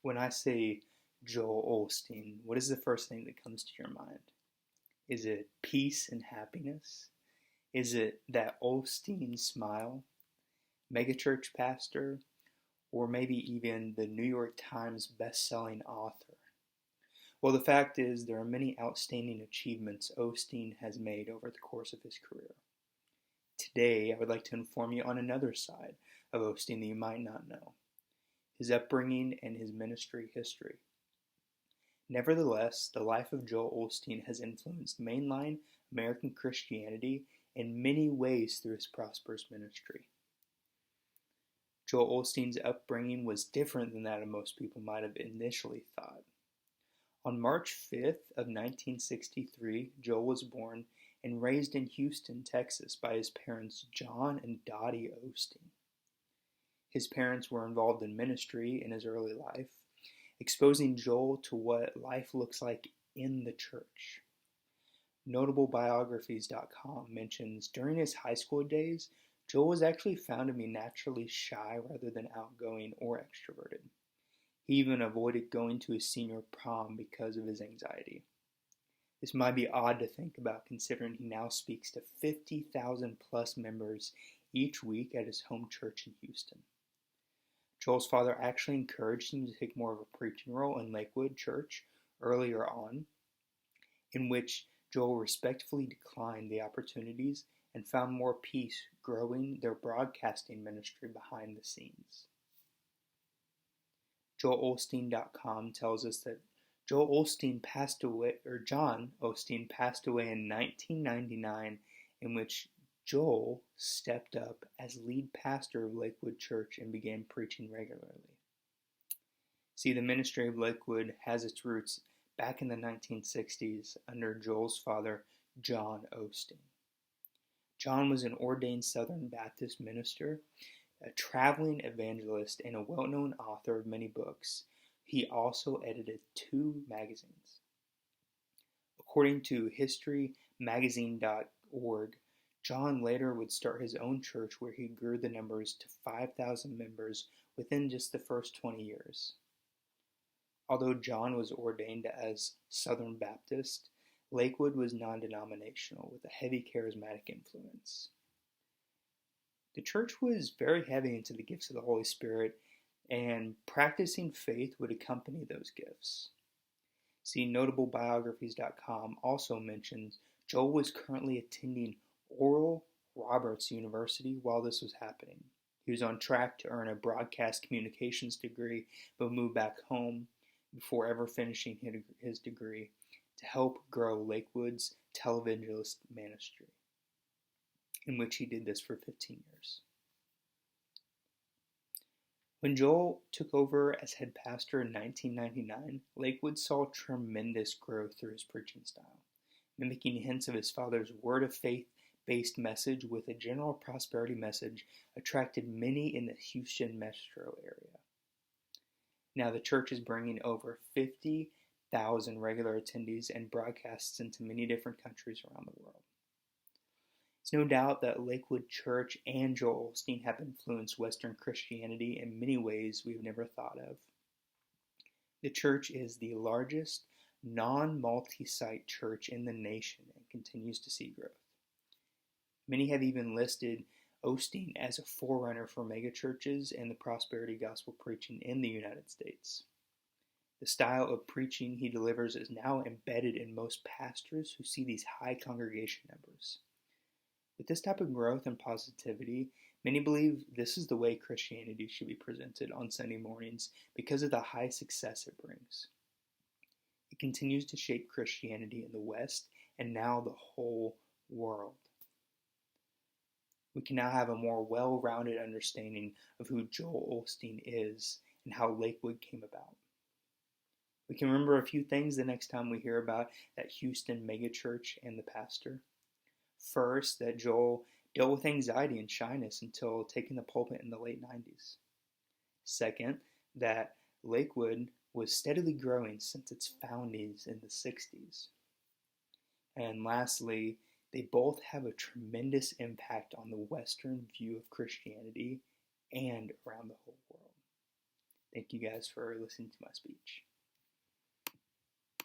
When I say Joel Osteen, what is the first thing that comes to your mind? Is it peace and happiness? Is it that Osteen smile? Megachurch pastor? Or maybe even the New York Times best-selling author? Well, the fact is, there are many outstanding achievements Osteen has made over the course of his career. Today, I would like to inform you on another side of Osteen that you might not know: his upbringing and his ministry history. Nevertheless, the life of Joel Osteen has influenced mainline American Christianity in many ways through his prosperous ministry. Joel Osteen's upbringing was different than that of most people might have initially thought. On March 5th of 1963, Joel was born and raised in Houston, Texas by his parents John and Dottie Osteen. His parents were involved in ministry in his early life, exposing Joel to what life looks like in the church. NotableBiographies.com mentions during his high school days, Joel was actually found to be naturally shy rather than outgoing or extroverted. He even avoided going to his senior prom because of his anxiety. This might be odd to think about considering he now speaks to 50,000 plus members each week at his home church in Houston. Joel's father actually encouraged him to take more of a preaching role in Lakewood Church earlier on, in which Joel respectfully declined the opportunities and found more peace growing their broadcasting ministry behind the scenes. JoelOsteen.com tells us that John Osteen passed away in 1999, in which Joel stepped up as lead pastor of Lakewood Church and began preaching regularly. See, the ministry of Lakewood has its roots back in the 1960s under Joel's father, John Osteen. John was an ordained Southern Baptist minister, a traveling evangelist, and a well-known author of many books. He also edited 2 magazines. According to historymagazine.org, John later would start his own church where he grew the numbers to 5,000 members within just the first 20 years. Although John was ordained as Southern Baptist, Lakewood was non-denominational with a heavy charismatic influence. The church was very heavy into the gifts of the Holy Spirit, and practicing faith would accompany those gifts. See, NotableBiographies.com also mentions Joel was currently attending Oral Roberts University while this was happening. He was on track to earn a broadcast communications degree, but moved back home before ever finishing his degree to help grow Lakewood's televangelist ministry, in which he did this for 15 years. When Joel took over as head pastor in 1999, Lakewood saw tremendous growth through his preaching style, mimicking hints of his father's word of faith-based message with a general prosperity message attracted many in the Houston metro area. Now the church is bringing over 50,000 regular attendees and broadcasts into many different countries around the world. It's no doubt that Lakewood Church and Joel Osteen have influenced Western Christianity in many ways we've never thought of. The church is the largest non-multi-site church in the nation and continues to see growth. Many have even listed Osteen as a forerunner for megachurches and the prosperity gospel preaching in the United States. The style of preaching he delivers is now embedded in most pastors who see these high congregation numbers. With this type of growth and positivity, many believe this is the way Christianity should be presented on Sunday mornings because of the high success it brings. It continues to shape Christianity in the West and now the whole world. We can now have a more well-rounded understanding of who Joel Osteen is and how Lakewood came about. We can remember a few things the next time we hear about that Houston megachurch and the pastor. First, that Joel dealt with anxiety and shyness until taking the pulpit in the late 90s. Second, that Lakewood was steadily growing since its foundings in the 60s. And lastly, they both have a tremendous impact on the Western view of Christianity and around the whole world. Thank you guys for listening to my speech.